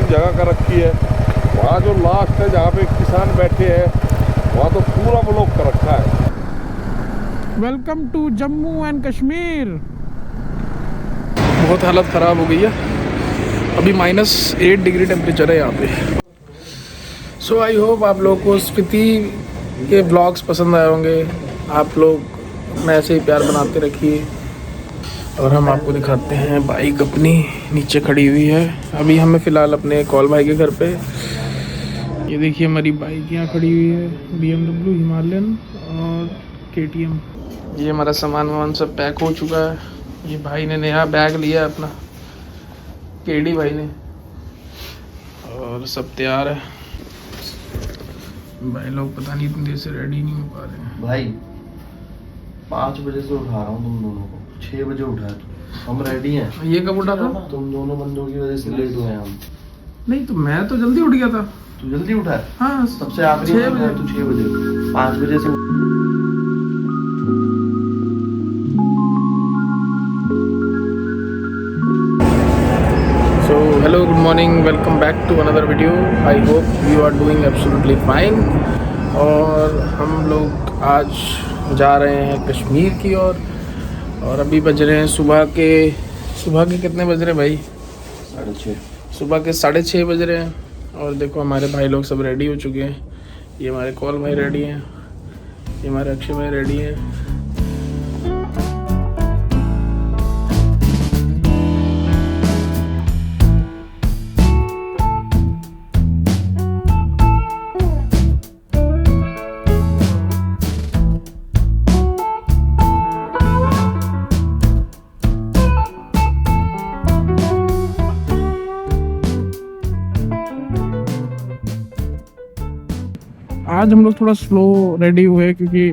जगह कर रखी है। वहाँ जो लास्ट है जहाँ पे किसान बैठे हैं वहाँ तो पूरा ब्लॉक कर रखा है। Welcome to Jammu and Kashmir. बहुत हालत ख़राब हो गई है, अभी -8 डिग्री टेम्परेचर है यहाँ पे। सो आई होप आप लोगों को स्पीति के ब्लॉग्स पसंद आए होंगे। आप लोग अपना ऐसे ही प्यार बनाते रखिए। और हम आपको दिखाते हैं बाइक अपनी नीचे खड़ी हुई है। अभी हमें फ़िलहाल अपने कॉल भाई के घर पे, ये देखिए हमारी बाइक यहाँ खड़ी हुई है, BMW हिमालयन और KTM। ये हमारा सामान वामान सब पैक हो चुका है। ये भाई ने नया बैग लिया है अपना, केडी भाई ने, और सब तैयार है। भाई लोग पता नहीं इतनी देर से रेडी नहीं हो पा रहे हैं। भाई 5 बजे से उठा रहा हूँ तुम दोनों को, 6 बजे उठाया हम रेडी हैं। ये कब उठा था? तुम दोनों बंदों की वजह से लेट हुए हैं हम। नहीं तो मैं तो जल्दी उठ गया था। तू जल्दी उठा है? हाँ, सबसे आखिरी 6 बजे। तू 6 बजे, 5 बजे से। So hello, good morning, welcome back to another video. I hope you are doing absolutely fine. और हम लोग आज जा रहे हैं कश्मीर की ओर, और अभी बज रहे हैं सुबह के कितने बज रहे हैं भाई? 6:30। सुबह के 6:30 बज रहे हैं। और देखो हमारे भाई लोग सब रेडी हो चुके हैं। ये हमारे कॉल भाई रेडी हैं, ये हमारे अक्षय भाई रेडी हैं। आज हम लोग थोड़ा स्लो रेडी हुए क्योंकि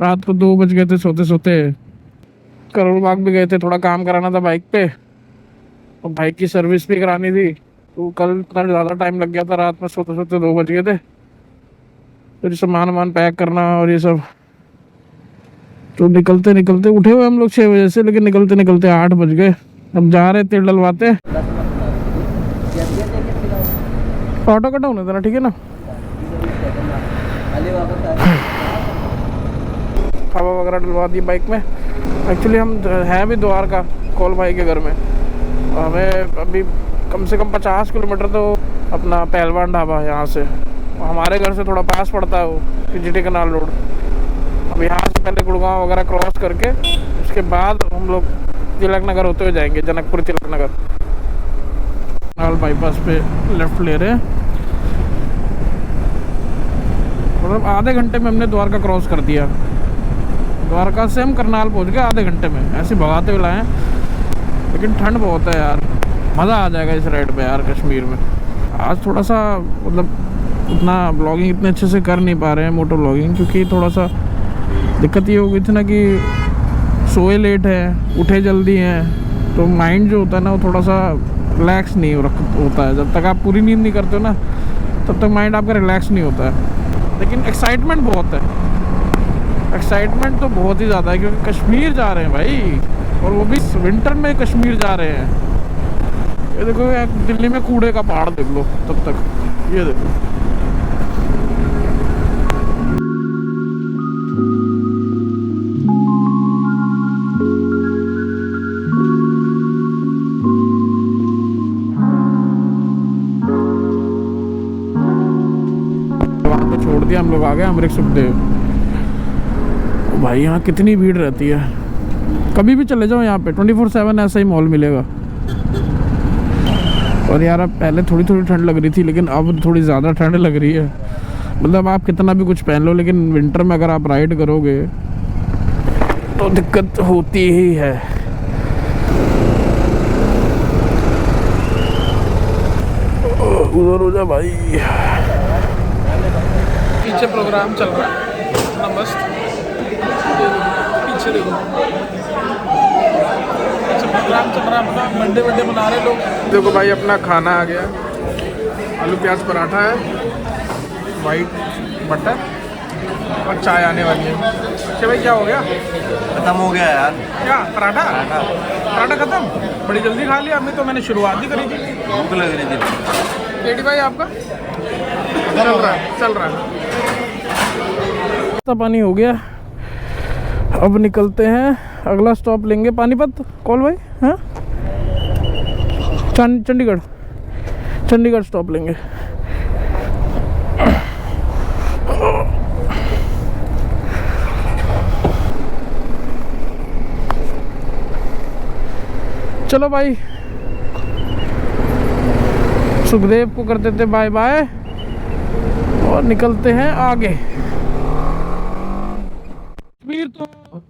रात को 2 बज गए थे सोते सोते। करोल बाग भी गए थे, थोड़ा काम कराना था बाइक पे, और बाइक की सर्विस भी करानी थी। तो कल इतना ज़्यादा टाइम लग गया था, रात में सोते सोते 2 बज गए थे। फिर सामान वामान पैक करना और ये सब, तो निकलते निकलते उठे हुए हम लोग 6 बजे से, लेकिन निकलते निकलते 8 बज गए। अब जा रहे तेल डलवाते। ऑटो कटा होने देना, ठीक है ना? हवा वगैरह डलवा दी बाइक में। एक्चुअली हम हैं भी द्वारका कॉल भाई के घर में। हमें अभी कम से कम 50 किलोमीटर तो अपना पहलवान ढाबा यहाँ से, हमारे घर से थोड़ा पास पड़ता है वो, PGT कनाल रोड। अब यहाँ से पहले गुड़गांव वगैरह क्रॉस करके उसके बाद हम लोग तिलक नगर होते हुए जाएंगे, जनकपुर तिलक नगर। नाल बाईपास पे लेफ्ट ले रहे हैं, मतलब आधे घंटे में हमने द्वारका क्रॉस कर दिया। द्वारका से हम करनाल पहुंच गए आधे घंटे में, ऐसे भगाते हुए लाए। लेकिन ठंड बहुत है यार, मज़ा आ जाएगा इस राइड पे यार कश्मीर में। आज थोड़ा सा मतलब उतना ब्लॉगिंग इतने अच्छे से कर नहीं पा रहे हैं, मोटो ब्लॉगिंग, क्योंकि थोड़ा सा दिक्कत ये हो गई थी ना कि सोए लेट है, उठे जल्दी हैं, तो माइंड जो होता है ना वो थोड़ा सा रिलैक्स नहीं होता है। जब तक आप पूरी नींद नहीं करते हो ना तब तक माइंड आपका रिलैक्स नहीं होता है। लेकिन एक्साइटमेंट बहुत है, एक्साइटमेंट तो बहुत ही ज़्यादा है, क्योंकि कश्मीर जा रहे हैं भाई, और वो भी विंटर में कश्मीर जा रहे हैं। ये देखो यार, दिल्ली में कूड़े का पहाड़ देख लो तब तक, ये देखो। छोड़ दिया, हम लोग आ गए अमृत सुखदेव। भाई यहाँ कितनी भीड़ रहती है, कभी भी चले जाओ यहाँ पे 24/7 ऐसा ही माहौल मिलेगा। और यार अब पहले थोड़ी थोड़ी ठंड लग रही थी, लेकिन अब थोड़ी ज़्यादा ठंड लग रही है। मतलब आप कितना भी कुछ पहन लो, लेकिन विंटर में अगर आप राइड करोगे तो दिक्कत होती ही है। उधर हो जा भाई, पीछे प्रोग्राम चल रहा है इतना मस्त, पीछे देखो पीछे प्रोग्राम चल रहा है अपना, बर्थडे बर्थडे मना रहे लोग। देखो भाई अपना खाना आ गया, आलू प्याज पराठा है, वाइट मटर और चाय आने वाली है। अच्छा भाई क्या हो गया? खत्म हो गया यार। क्या पराठा? पराठा खत्म, बड़ी जल्दी खा लिया हमने, तो मैंने शुरुआत ही करी थी। भूख लग रही थी। केडी भाई आपका चल रहा है। तो पानी हो गया, अब निकलते हैं, अगला स्टॉप लेंगे पानीपत। कॉल भाई, हाँ चंडीगढ़ स्टॉप लेंगे। चलो भाई, सुखदेव को कर देते बाय बाय और निकलते हैं आगे। कश्मीर तो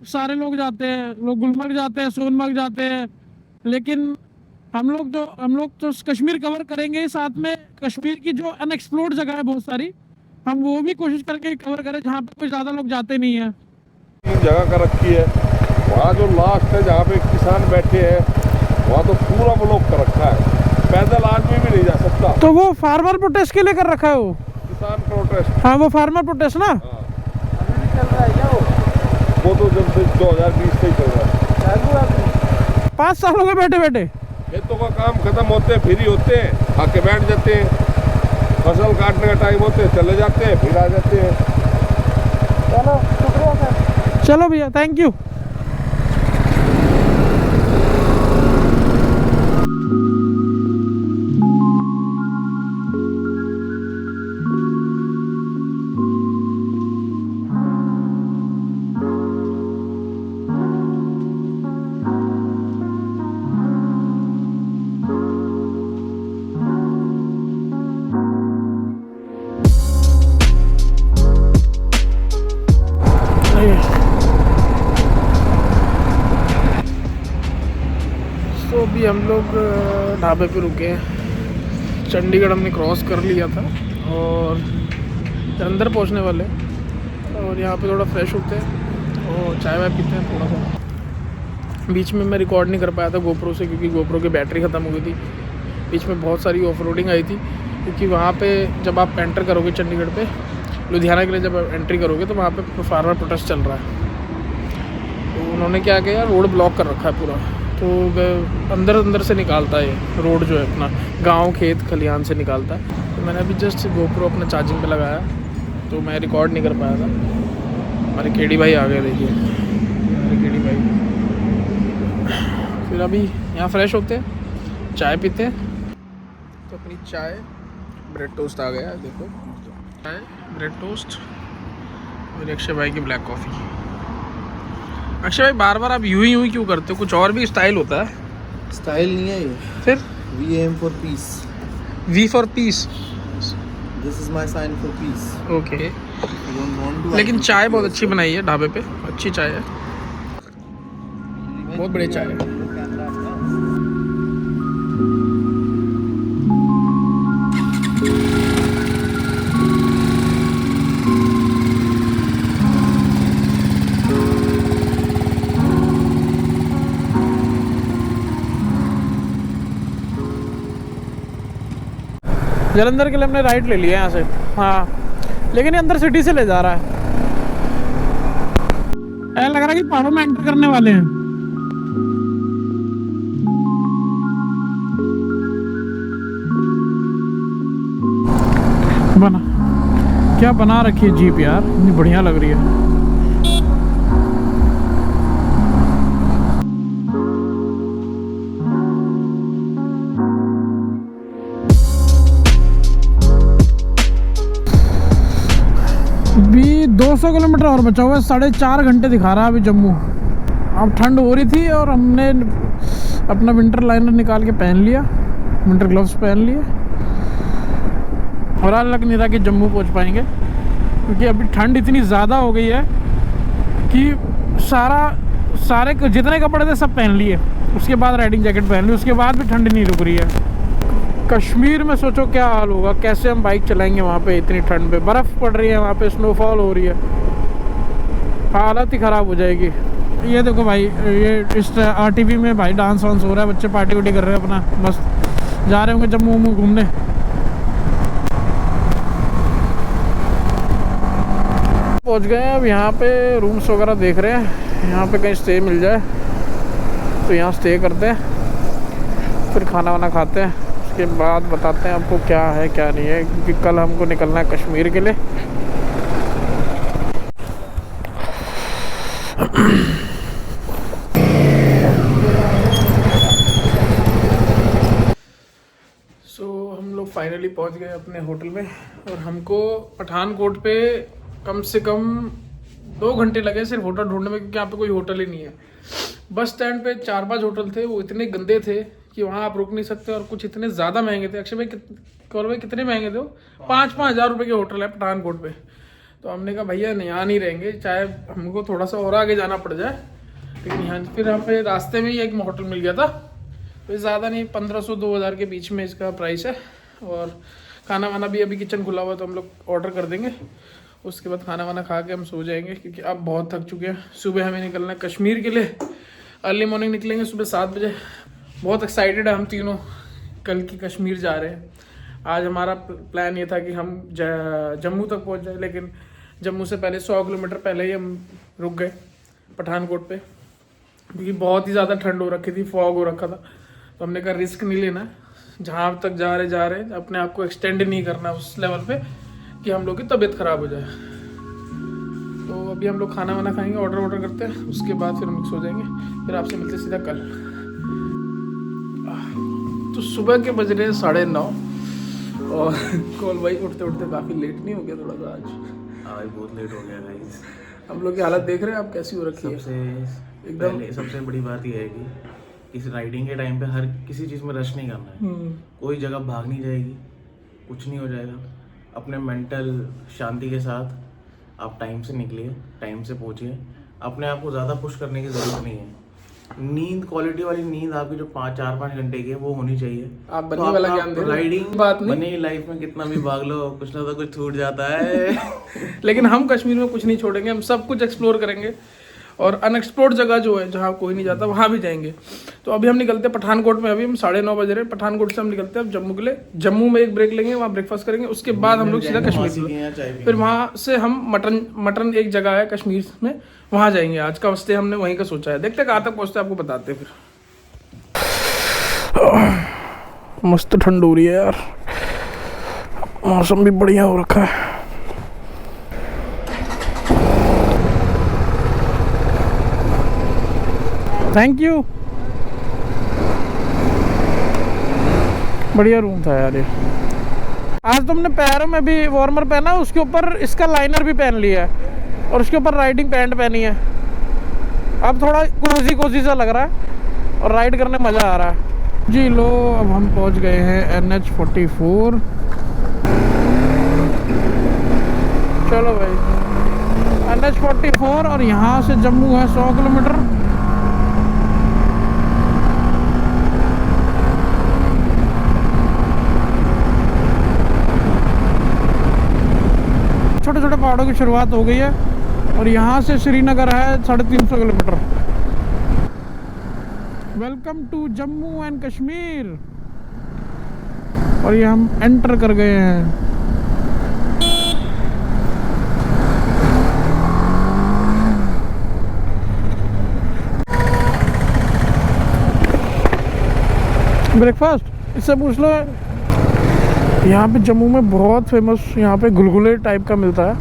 सारे लोग जाते हैं, लोग गुलमर्ग जाते हैं, सोनमर्ग जाते हैं, लेकिन हम लोग तो कश्मीर कवर करेंगे। साथ में कश्मीर की जो अनएक्सप्लोर्ड जगह है बहुत सारी, हम वो भी कोशिश करके कवर करें जहाँ पे कोई ज़्यादा लोग जाते नहीं है। जगह का रखी है वहाँ, जो लास्ट है जहाँ पे किसान बैठे हैं वहाँ तो पूरा ब्लॉक कर रखा है, पैदल आदमी भी नहीं जा सकता। तो वो फार्मर प्रोटेस्ट के लिए कर रखा है, वो किसान प्रोटेस्ट। हाँ, वो फार्मर प्रोटेस्ट ना। अभी भी चल रहा है क्या वो तो जब से 2020 से ही चल रहा है। 5 साल हो गए बैठे बैठे। खेतों का काम खत्म होते हैं, फ्री होते हैं, आके बैठ जाते हैं, फसल काटने का टाइम होते हैं, चले जाते हैं, फिर आ जाते हैं। चलो शुक्रिया सर। चलो भैया, थैंक यू। तो अभी हम लोग ढाबे पे रुके हैं। चंडीगढ़ हमने क्रॉस कर लिया था और अंदर पहुंचने वाले, और यहाँ पे थोड़ा फ्रेश होते हैं और चाय वाय पीते हैं थोड़ा सा। बीच में मैं रिकॉर्ड नहीं कर पाया था गोप्रो से, क्योंकि गोप्रो की बैटरी ख़त्म हो गई थी। बीच में बहुत सारी ऑफ रोडिंग आई थी, क्योंकि वहाँ पे जब आप एंटर करोगे चंडीगढ़ पे, लुधियाना के लिए जब एंट्री करोगे, तो वहाँ पे फार्मर प्रोटेस्ट चल रहा है। तो उन्होंने क्या किया, रोड ब्लॉक कर रखा है पूरा, तो अंदर से निकालता है ये रोड जो है अपना गांव खेत खलिहान से निकालता है। तो मैंने अभी जस्ट गोप्रो अपना चार्जिंग पे लगाया, तो मैं रिकॉर्ड नहीं कर पाया था। हमारे केडी भाई आ गए, देखिए हमारे केडी भाई। फिर अभी यहाँ फ्रेश होते हैं, चाय पीते हैं। तो अपनी चाय ब्रेड टोस्ट आ गया, देखो चाय ब्रेड टोस्ट और अक्षय भाई की ब्लैक कॉफ़ी। अक्षय भाई बार बार आप यूं ही क्यों करते हो? कुछ और भी स्टाइल होता है। स्टाइल नहीं है ये, फिर we aim for peace. We for peace, this is my sign for peace. Okay. लेकिन चाय बहुत अच्छी बनाई है ढाबे पे, अच्छी चाय है, बहुत बढ़िया चाय है। जलंधर के लिए हमने राइट ले लिया यहाँ से, हाँ, लेकिन ये अंदर सिटी से ले जा रहा है। ऐसा लग रहा है कि पहाड़ों में एंटर करने वाले हैं। क्या बना रखी है जीप यार, इतनी बढ़िया लग रही है। अभी 200 किलोमीटर और बचा हुआ है, 4.5 घंटे दिखा रहा है अभी जम्मू। अब ठंड हो रही थी और हमने अपना विंटर लाइनर निकाल के पहन लिया, विंटर ग्लव्स पहन लिए, और लग नहीं रहा कि जम्मू पहुंच पाएंगे, क्योंकि अभी ठंड इतनी ज़्यादा हो गई है कि सारे जितने कपड़े थे सब पहन लिए, उसके बाद राइडिंग जैकेट पहन ली, उसके बाद भी ठंड नहीं रुक रही है। कश्मीर में सोचो क्या हाल होगा, कैसे हम बाइक चलाएंगे वहाँ पे इतनी ठंड पे, बर्फ़ पड़ रही है वहाँ पे, स्नोफॉल हो रही है, हालत ही ख़राब हो जाएगी। ये देखो भाई, ये इस आरटीवी में भाई डांस वांस हो रहा है, बच्चे पार्टी वार्टी कर रहे हैं अपना, मस्त जा रहे होंगे जम्मू वम्मू घूमने। पहुँच गए हैं अब, यहाँ पे रूम्स वगैरह देख रहे हैं, यहाँ पे कहीं स्टे मिल जाए तो यहाँ स्टे करते हैं, फिर खाना वाना खाते हैं, उसके बाद बताते हैं आपको क्या है क्या नहीं है, क्योंकि कल हमको निकलना है कश्मीर के लिए। हम लोग फाइनली पहुंच गए अपने होटल में, और हमको पठानकोट पे कम से कम 2 घंटे लगे सिर्फ होटल ढूंढने में, क्योंकि यहाँ पे कोई होटल ही नहीं है। बस स्टैंड पे 4-5 होटल थे, वो इतने गंदे थे कि वहाँ आप रुक नहीं सकते, और कुछ इतने ज़्यादा महंगे थे। अक्षय भाई कौर भाई कितने महंगे थे वो? 5-5 हज़ार रुपये के होटल है पठानकोट पे। तो हमने कहा भैया नहीं, यहाँ नहीं रहेंगे, चाहे हमको थोड़ा सा और आगे जाना पड़ जाए, लेकिन यहाँ फिर हम पे रास्ते में ही एक होटल मिल गया था। तो ज़्यादा नहीं, 1500-2000 के बीच में इसका प्राइस है। और खाना वाना भी अभी किचन खुला हुआ, तो हम लोग ऑर्डर कर देंगे, उसके बाद खाना वाना खा के हम सो जाएंगे, क्योंकि अब बहुत थक चुके हैं। सुबह हमें निकलना है कश्मीर के लिए, अर्ली मॉर्निंग निकलेंगे सुबह 7 बजे। बहुत एक्साइटेड है हम तीनों कल की कश्मीर जा रहे हैं। आज हमारा प्लान ये था कि हम जम्मू तक पहुंच जाए, लेकिन जम्मू से पहले 100 किलोमीटर पहले ही हम रुक गए पठानकोट पे, क्योंकि बहुत ही ज़्यादा ठंड हो रखी थी, फॉग हो रखा था। तो हमने कहा रिस्क नहीं लेना, जहाँ तक जा रहे अपने आप को एक्सटेंड नहीं करना उस लेवल पे कि हम लोग की तबीयत ख़राब हो जाए। तो अभी हम लोग खाना वाना खाएंगे, ऑर्डर करते हैं, उसके बाद फिर हम लोग सो जाएंगे, फिर आपसे मिलते सीधा कल। तो सुबह के बज रहे 9:30, और कॉल भाई उठते उठते काफ़ी लेट नहीं हो गया थोड़ा सा आज? बहुत लेट हो गया गाइस। हम लोग की हालत देख रहे हैं आप कैसी हो रखी है। सबसे बड़ी बात यह है कि इस राइडिंग के टाइम पे हर किसी चीज़ में रश नहीं करना है। कोई जगह भाग नहीं जाएगी, कुछ नहीं हो जाएगा। अपने मेंटल शांति के साथ आप टाइम से निकलिए, टाइम से पहुंचिए। अपने आप को ज़्यादा पुश करने की ज़रूरत नहीं है। नींद, क्वालिटी वाली नींद आपकी जो 4-5 घंटे की है वो होनी चाहिए। आप बनी वाला ज्ञान दे रहे हो। राइडिंग बात नहीं, बनी लाइफ में कितना भी भाग लो, कुछ ना तो कुछ छूट जाता है। लेकिन हम कश्मीर में कुछ नहीं छोड़ेंगे, हम सब कुछ एक्सप्लोर करेंगे, और अनएक्सप्लोर्ड जगह जो है जहाँ कोई नहीं जाता वहाँ भी जाएंगे। तो अभी हम निकलते हैं पठानकोट में, अभी हम 9:30 बज रहे हैं। पठानकोट से हम निकलते हैं अब जम्मू के लिए। जम्मू में एक ब्रेक लेंगे, वहाँ ब्रेकफास्ट करेंगे, उसके बाद हम लोग सीधा कश्मीर, फिर वहाँ से हम मटन एक जगह है कश्मीर में, वहाँ जाएंगे। आज का स्टे हमने वहीं का सोचा है, देखते कहाँ तक पहुँचते आपको बताते हैं। फिर मस्त ठंड हो रही है यार, मौसम भी बढ़िया हो रखा है। थैंक यू, बढ़िया रूम था यार ये। आज तुमने पैरों में भी वार्मर पहना, उसके ऊपर इसका लाइनर भी पहन लिया है, और उसके ऊपर राइडिंग पैंट पहनी है। अब थोड़ा कोजी सा लग रहा है, और राइड करने मज़ा आ रहा है जी। लो अब हम पहुंच गए हैं NH44। चलो भाई, NH44, और यहाँ से जम्मू है 100 किलोमीटर। छोटे छोटे पहाड़ों की शुरुआत हो गई है, और यहाँ से श्रीनगर है 350 kilometre. Welcome to Jammu and Kashmir. और ये हम एंटर कर गए हैं। ब्रेकफास्ट इससे पूछ लो। यहाँ पे जम्मू में बहुत फेमस, यहाँ पे गुलगुले टाइप का मिलता है,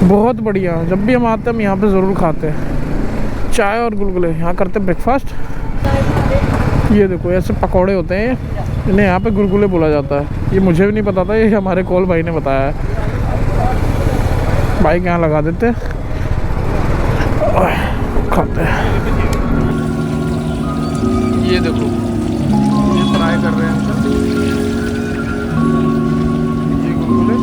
बहुत बढ़िया। जब भी हम आते हैं हम यहाँ पे ज़रूर खाते हैं चाय और गुलगुले। यहाँ करते हैं ब्रेकफास्ट। ये देखो ऐसे पकौड़े होते हैं, इन्हें यहाँ पे गुलगुले बोला जाता है। ये मुझे भी नहीं पता था, ये हमारे कॉल भाई ने बताया है। बाइक यहाँ लगा देते हैं, खाते हैं। ये देखो, ये फ्राई कर रहे हैं अंकल, ये गुलगुले।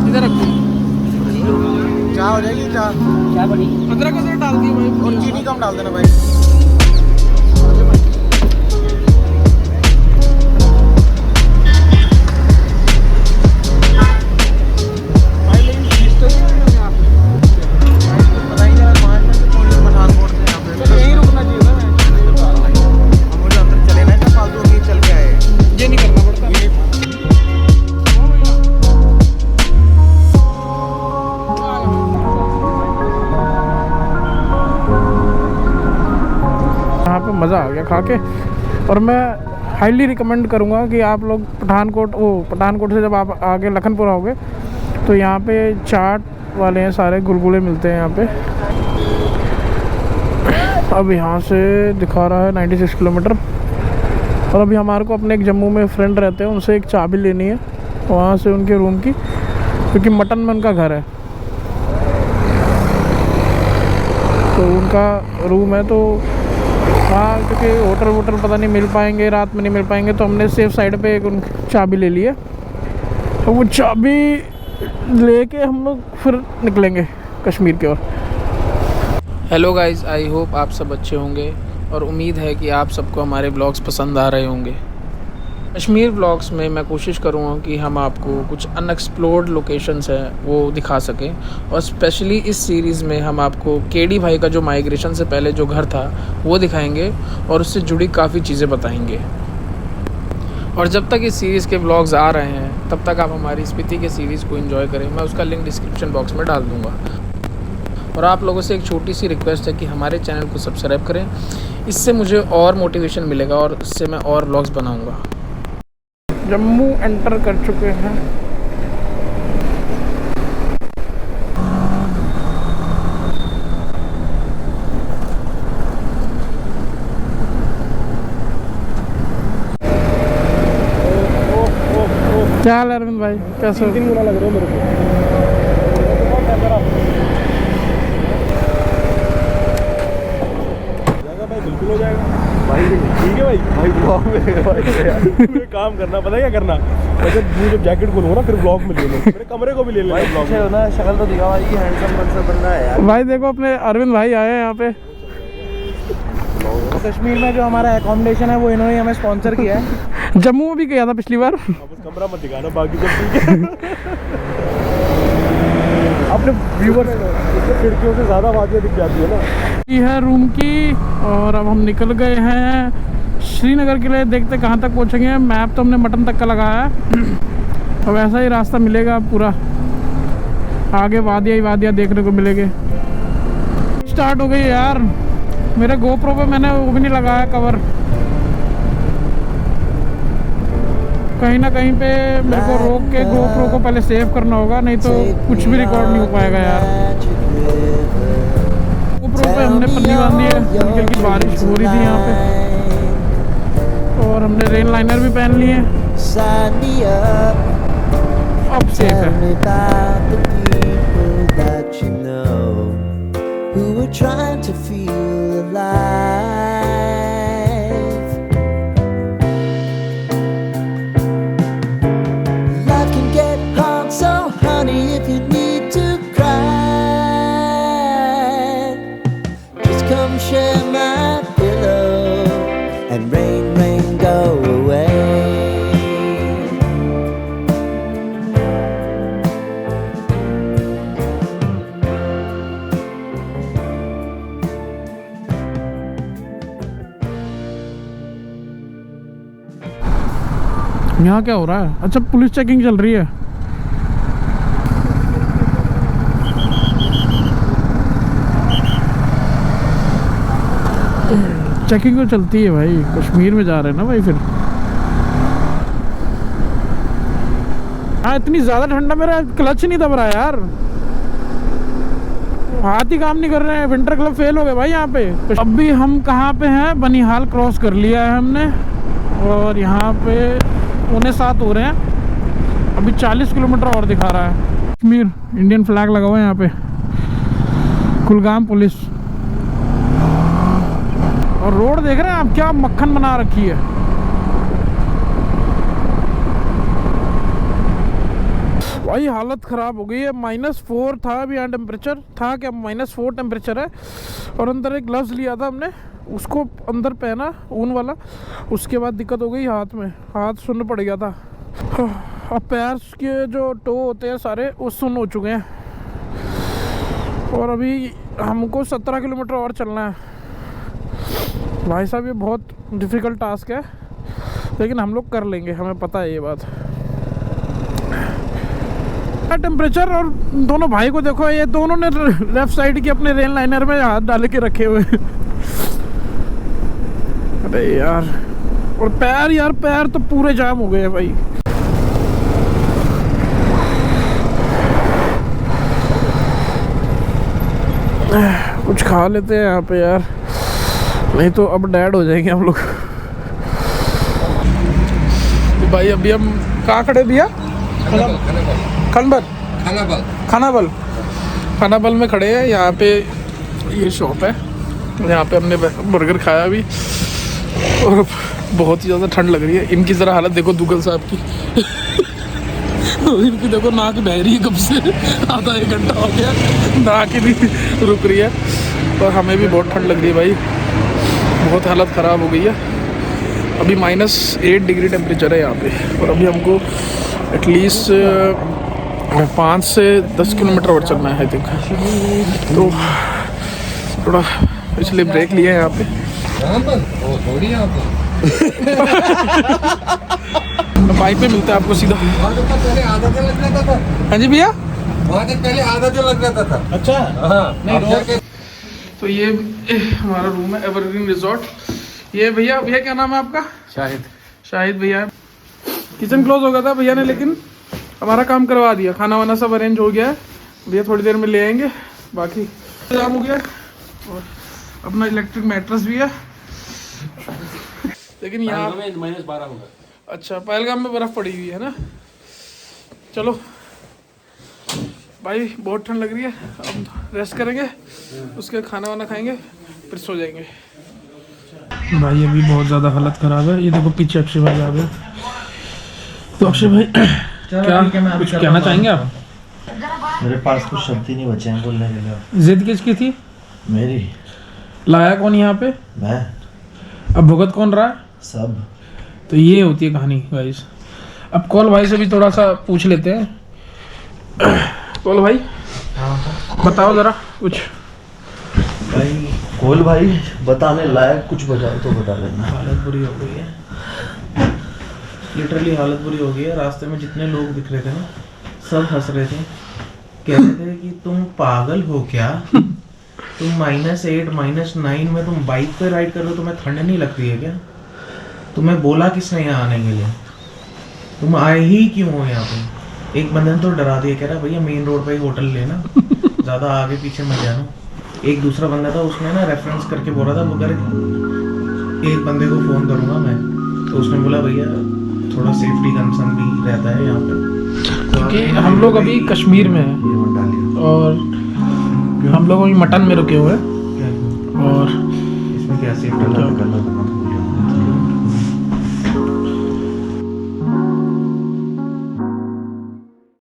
इधर रखो, चाय हो जाएगी। चाय बड़ी अदरक डाल दिए भाई, और चीनी कम डाल देना भाई। पे मज़ा आ गया खा के। और मैं हाईली रिकमेंड करूँगा कि आप लोग पठानकोट से जब आप आगे लखनपुर आओगे तो यहाँ पे चाट वाले हैं सारे, गुलगुले मिलते हैं यहाँ पे। अब यहाँ से दिखा रहा है 96 किलोमीटर। और अभी हमारे को अपने एक जम्मू में फ्रेंड रहते हैं, उनसे एक चाबी लेनी है वहाँ से उनके रूम की, क्योंकि मटन में उनका घर है तो उनका रूम है। तो हाँ, क्योंकि होटल पता नहीं मिल पाएंगे, रात में नहीं मिल पाएंगे, तो हमने सेफ साइड पे एक उनकी चाबी ले ली है। तो वो चाबी लेके हम लोग फिर निकलेंगे कश्मीर की ओर। हेलो गाइस, आई होप आप सब अच्छे होंगे और उम्मीद है कि आप सबको हमारे ब्लॉग्स पसंद आ रहे होंगे। कश्मीर ब्लॉग्स में मैं कोशिश करूँगा कि हम आपको कुछ अनएक्सप्लोर्ड लोकेशंस हैं वो दिखा सकें, और स्पेशली इस सीरीज़ में हम आपको केडी भाई का जो माइग्रेशन से पहले जो घर था वो दिखाएंगे और उससे जुड़ी काफ़ी चीज़ें बताएंगे। और जब तक इस सीरीज़ के ब्लॉग्स आ रहे हैं तब तक आप हमारी स्पीति के सीरीज़ को एंजॉय करें। मैं उसका लिंक डिस्क्रिप्शन बॉक्स में डाल दूँगा। और आप लोगों से एक छोटी सी रिक्वेस्ट है कि हमारे चैनल को सब्सक्राइब करें, इससे मुझे और मोटिवेशन मिलेगा और इससे मैं और व्लॉग्स बनाऊंगा। जम्मू एंटर कर चुके हैं। क्या हाल है अरविंद भाई, कैसे हो? 3 गुना लग रहा है मेरे को। भाई बिल्कुल हो जाएगा भाई, ठीक है भाई ब्लॉग में भाई यार तुम्हें काम करना, पता है क्या करना, जब जब जैकेट खोलूंगा ना फिर ब्लॉग में ले लो, मेरे कमरे को भी ले लेना ब्लॉग में ना। शक्ल तो दिखा भाई, हैंडसम बनना है यार। भाई देखो अपने अरविंद भाई आए हैं यहाँ पे। कश्मीर में जो हमारा एकोमोडेशन है वो इन्होंने हमें स्पॉन्सर किया है। जम्मू में भी गया था पिछली बार। बस कमरा मत दिखाना, बाकी सब ठीक है। अपने व्यूअर खिड़कियों से ज़्यादा वादियाँ दिख जाती है ना। ये है रूम की, और अब हम निकल गए हैं श्रीनगर के लिए। देखते कहाँ तक पहुँचेंगे। मैप तो हमने मटन तक का लगाया है, अब ऐसा ही रास्ता मिलेगा पूरा, आगे वादियाँ ही वादियाँ देखने को मिलेंगे। स्टार्ट हो गई यार, मेरे गोप्रो पे मैंने वो भी नहीं लगाया कवर। कहीं ना कहीं पे मेरे को रोक के गोप्रो को पहले सेव करना होगा, नहीं तो कुछ भी रिकॉर्ड नहीं हो पाएगा यार। गोप्रो पे हमने पन्नी बांधी है, हल्की हल्की बारिश हो रही थी यहाँ पे, और हमने रेन लाइनर भी पहन लिए हैं, अब सेफ है। Who were trying to feel alive. Life can get hard, so honey, if you need to cry, just come share my pillow and rain, rain, go away. यहाँ क्या हो रहा है? अच्छा, पुलिस चेकिंग चल रही है। चेकिंग तो चलती है भाई, कश्मीर में जा रहे हैं ना भाई। फिर हाँ, इतनी ज़्यादा ठंडा, मेरा क्लच नहीं दब रहा यार, हाथ ही काम नहीं कर रहे हैं। विंटर क्लब फेल हो गए भाई यहाँ पे। अब भी हम कहाँ पे हैं? बनिहाल क्रॉस कर लिया है हमने, और यहाँ पे 7:15 हो रहे हैं। अभी 40 किलोमीटर और दिखा रहा है। कश्मीर इंडियन फ्लैग लगा हुआ है यहाँ पे, कुलगाम पुलिस। और रोड देख रहे हैं आप, क्या मक्खन बना रखी है। भाई हालत ख़राब हो गई है। -4 था अभी यहाँ टेम्परेचर था, क्या -4 टेम्परेचर है। और अंदर एक ग्लव्स लिया था हमने, उसको अंदर पहना ऊन वाला, उसके बाद दिक्कत हो गई हाथ में, हाथ सुन्न पड़ गया था। अब पैर के जो टो होते हैं सारे वो सुन्न हो चुके हैं। और अभी हमको 17 किलोमीटर और चलना है। भाई साहब ये बहुत डिफ़िकल्ट टास्क है, लेकिन हम लोग कर लेंगे, हमें पता है ये बात। टेम्परेचर, और दोनों भाई को देखो, ये दोनों ने लेफ्ट साइड की अपने रेन लाइनर में हाथ डाल के रखे हुए। अरे यार, और पैर यार, पैर तो पूरे जाम हो गए हैं भाई। कुछ खा लेते हैं यहाँ पे यार, नहीं तो अब डैड हो जाएंगे हम लोग। तो भाई अभी हम कहाँ खड़े भैया? खानाबल में खड़े हैं। यहाँ पे ये शॉप है, यहाँ पे हमने बर्गर खाया अभी और बहुत ही ज़्यादा ठंड लग रही है। इनकी ज़रा हालत देखो दुगल साहब की। इनकी देखो नाक बह रही है कब से, आधा 1 घंटा हो गया, नाक ही नहीं रुक रही है। और हमें भी बहुत ठंड लग रही है भाई, बहुत हालत ख़राब हो गई है। अभी -8 डिग्री टेम्परेचर है यहाँ पे, और अभी हमको एटलीस्ट 5 से 10 किलोमीटर और चलना है आई थिंक। तो थोड़ा इसलिए ब्रेक लिया है यहाँ पे। बाइक पे मिलता है आपको सीधा। पहले आधा दिन लग जाता था। हाँ जी भैया, वहाँ से पहले आधा दिन लग जाता था। अच्छा हाँ, तो ये हमारा रूम है, एवरग्रीन रिजॉर्ट। ये भैया क्या नाम है आपका? शाहिद भैया। किचन क्लोज हो गया था भैया ने, लेकिन हमारा काम करवा दिया, खाना वाना सब अरेंज हो गया है। भैया थोड़ी देर में ले आएंगे। बाकी इंतजाम हो गया और अपना इलेक्ट्रिक मैट्रेस भी है। लेकिन यहाँ -12 होगा। अच्छा, पहलगाम में बर्फ़ पड़ी हुई है ना। चलो भाई, बहुत ठंड लग रही है, अब रेस्ट करेंगे, उसके खाना वाना खाएंगे, फिर सो जाएंगे। भाई अभी बहुत ज़्यादा हालत ख़राब है। ये देखो पीछे अक्षय भाई आ गए। तो अक्षय भाई क्या कुछ कहना चाहेंगे आप? मेरे पास कुछ शब्द ही नहीं बचे हैं बोलने के लिए। जिद किसकी थी? मेरी। लाया कौन यहाँ पे? मैं। अब भुगत कौन रहा है? सब। तो ये होती है कहानी गाइस। अब कॉल भाई से भी थोड़ा सा पूछ लेते हैं। कॉल भाई बताओ ज़रा कुछ। भाई कोल भाई बताने लायक कुछ बचा तो बता देना। हालत बुरी हो गई है, लिटरली हालत बुरी हो गई है। रास्ते में जितने लोग दिख रहे थे ना, सब हंस रहे थे, कह रहे थे कि तुम पागल हो क्या, तुम -8 -9 में तुम बाइक पे राइड कर रहे हो, तुम्हें ठंड नहीं लगती है क्या? तुम्हें बोला किसने यहाँ आने के लिए? तुम आए ही क्यों हो यहाँ पे? एक बंदे ने तो डरा दिया, कह रहा भैया मेन रोड पे ही होटल लेना, ज़्यादा आगे पीछे मत जाना। एक दूसरा बंदा था, उसने ना रेफरेंस करके बोला था, वो कह रहे एक बंदे को फ़ोन करूँगा मैं, तो उसने बोला भैया थोड़ा सेफ्टी कंसर्न भी रहता है यहाँ पे। क्योंकि हम लोग अभी कश्मीर में हैं और हम लोग अभी मटन में रुके हुए हैं। और इसमें क्या सेफ्टी करना